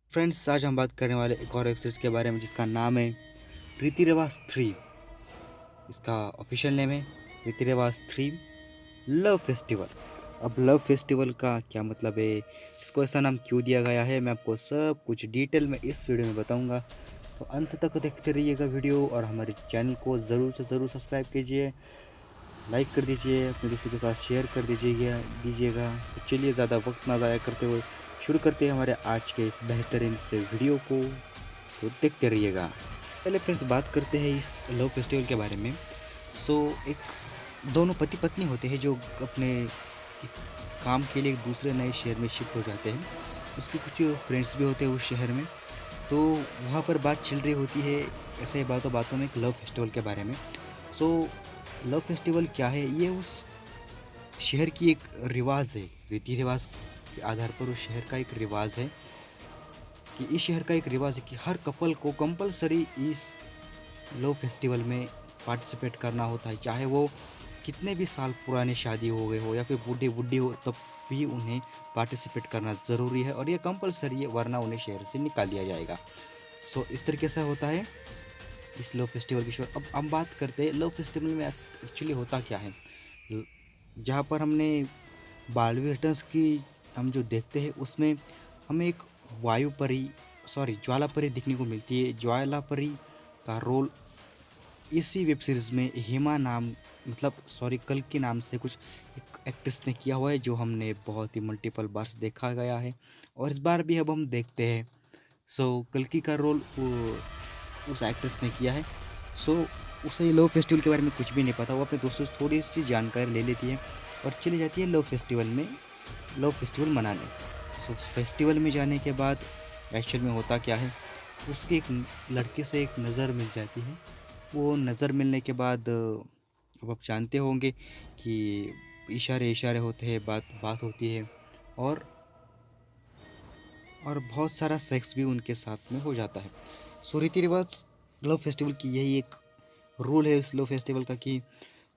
Friends, आज हम बात करने वाले एक और वेब सीरीज़ के बारे में जिसका नाम है रीति रिवाज 3। इसका ऑफिशियल नेम है रीति रिवाज 3 लव फेस्टिवल। अब लव फेस्टिवल का क्या मतलब है, इसको ऐसा नाम क्यों दिया गया है, मैं आपको सब कुछ डिटेल में इस वीडियो में बताऊंगा। तो अंत तक देखते रहिएगा वीडियो और हमारे चैनल को ज़रूर से ज़रूर सब्सक्राइब कीजिए, लाइक कर दीजिए, अपने दोस्तों के साथ शेयर कर दीजिएगा। तो चलिए ज़्यादा वक्त ना ज़ाया करते हुए शुरू करते हैं हमारे आज के इस बेहतरीन से वीडियो को। तो देखते रहिएगा। पहले फ्रेंड्स बात करते हैं इस लव फेस्टिवल के बारे में। एक दोनों पति पत्नी होते हैं जो अपने काम के लिए एक दूसरे नए शहर में शिफ्ट हो जाते हैं। उसके कुछ फ्रेंड्स भी होते हैं उस शहर में। तो वहाँ पर बात चल रही होती है ऐसे बातों बातों में एक लव फेस्टिवल के बारे में। लव फेस्टिवल क्या है, ये उस शहर की एक रिवाज है, रीति रिवाज के आधार पर उस शहर का एक रिवाज है कि इस शहर का एक रिवाज है कि हर कपल को कंपलसरी इस लव फेस्टिवल में पार्टिसिपेट करना होता है। चाहे वो कितने भी साल पुराने शादी हो गए हो या फिर बूढ़े बुढ़ी हो, तब भी उन्हें पार्टिसिपेट करना ज़रूरी है और ये कंपलसरी है, वरना उन्हें शहर से निकाल दिया जाएगा। इस तरीके से होता है इस लव फेस्टिवल की शो। अब हम बात करते हैं लव फेस्टिवल में एक्चुअली होता क्या है। जहाँ पर हमने बालवी रिटर्न्स की हम जो देखते हैं उसमें हमें एक ज्वाला परी दिखने को मिलती है। ज्वाला परी का रोल इसी वेब सीरीज़ में हेमा नाम कल्कि नाम से कुछ एक एक्ट्रेस ने किया हुआ है, जो हमने बहुत ही मल्टीपल बार्स देखा गया है और इस बार भी अब हम देखते हैं। कल्कि का रोल उस एक्ट्रेस ने किया है। उसे लव फेस्टिवल के बारे में कुछ भी नहीं पता, वो अपने दोस्तों से थोड़ी सी जानकारी ले लेती है और चली जाती है लव फेस्टिवल मनाने। फेस्टिवल में जाने के बाद एक्चुअल में होता क्या है, उसके एक लड़के से एक नज़र मिल जाती है। वो नज़र मिलने के बाद अब आप जानते होंगे कि इशारे इशारे होते हैं, बात होती है और बहुत सारा सेक्स भी उनके साथ में हो जाता है। रीति रिवाज लव फेस्टिवल की यही एक रूल है इस लव फेस्टिवल का कि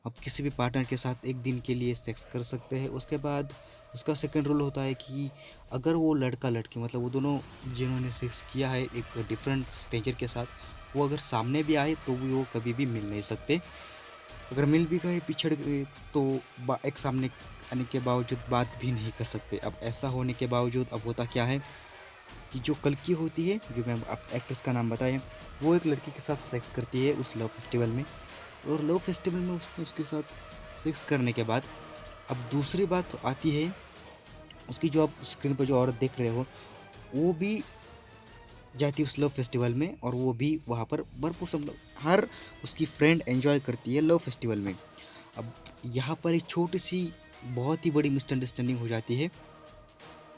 आप किसी भी पार्टनर के साथ एक दिन के लिए सेक्स कर सकते हैं। उसके बाद उसका सेकंड रूल होता है कि अगर वो लड़का लड़की वो दोनों जिन्होंने सेक्स किया है एक डिफरेंट स्ट्रेंजर के साथ, वो अगर सामने भी आए तो वो कभी भी मिल नहीं सकते। अगर मिल भी गए, पिछड़ गए, तो एक सामने आने के बावजूद बात भी नहीं कर सकते। अब ऐसा होने के बावजूद अब होता क्या है कि जो कल्कि होती है, जो मैं आप एक्ट्रेस का नाम बताएं, वो एक लड़की के साथ सेक्स करती है उस लव फेस्टिवल में और लव फेस्टिवल में उसके साथ सेक्स करने के बाद अब दूसरी बात आती है उसकी, जो आप स्क्रीन पर जो औरत देख रहे हो वो भी जाती है उस लव फेस्टिवल में और वो भी वहाँ पर भरपूर हर उसकी फ्रेंड एंजॉय करती है लव फेस्टिवल में। अब यहाँ पर एक छोटी सी बहुत ही बड़ी मिसअंडरस्टैंडिंग हो जाती है।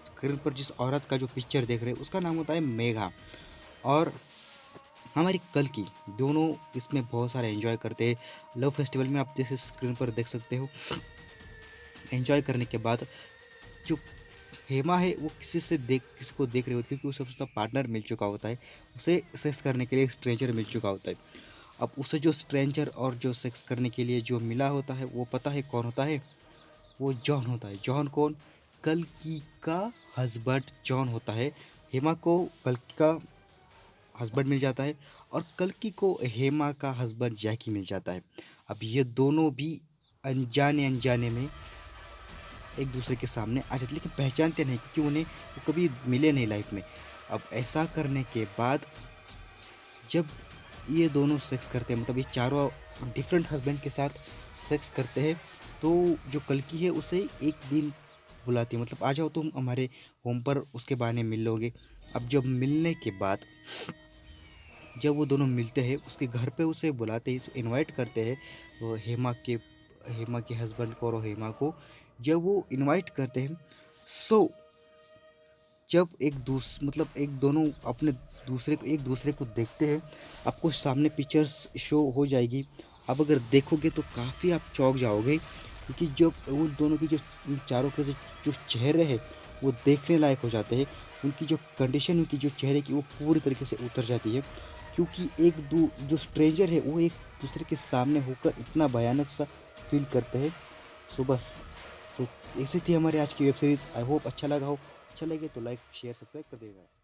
स्क्रीन पर जिस औरत का जो पिक्चर देख रहे हैं उसका नाम होता है मेघा और हमारी कल्कि, दोनों इसमें बहुत सारा एंजॉय करते हैं लव फेस्टिवल में। आप जैसे स्क्रीन पर देख सकते हो, एंजॉय करने के बाद जो हेमा है वो किसी को देख रही होती है क्योंकि उसे उसका पार्टनर मिल चुका होता है, उसे सेक्स करने के लिए एक स्ट्रेंजर मिल चुका होता है। अब उसे जो स्ट्रेंजर और जो सेक्स करने के लिए जो मिला होता है वो पता है कौन होता है, वो जॉन होता है। जॉन कौन? कल्कि का हस्बैंड जॉन होता है। हेमा को कल्कि का हस्बैंड मिल जाता है और कल्कि को हेमा का हस्बैंड जैकी मिल जाता है। अब ये दोनों भी अनजाने अनजाने में एक दूसरे के सामने आ जाते, लेकिन पहचानते नहीं क्योंकि उन्हें वो कभी मिले नहीं लाइफ में। अब ऐसा करने के बाद जब ये दोनों सेक्स करते हैं, ये चारों डिफरेंट हस्बैंड के साथ सेक्स करते हैं, तो जो कल्कि है उसे एक दिन बुलाती है, आ जाओ तुम हमारे होम पर, उसके बहाने मिल लोगे। अब जब मिलने के बाद जब वो दोनों मिलते हैं उसके घर पे उसे बुलाते हैं, इनवाइट करते हैं वो हेमा के हस्बैंड को और हेमा को। जब वो इनवाइट करते हैं, जब एक दोनों अपने एक दूसरे को देखते हैं, आपको सामने पिक्चर्स शो हो जाएगी। आप अगर देखोगे तो काफ़ी आप चौंक जाओगे क्योंकि जब उन दोनों की जो उन चारों के जो चेहरे हैं वो देखने लायक हो जाते हैं। उनकी जो कंडीशन, उनकी जो चेहरे की, वो पूरी तरीके से उतर जाती है क्योंकि जो स्ट्रेंजर है वो एक दूसरे के सामने होकर इतना भयानक सा फील करते हैं। बस ऐसी थी हमारी आज की वेब सीरीज़। आई होप अच्छा लगा हो। अच्छा लगे तो लाइक शेयर सब्सक्राइब कर देगा।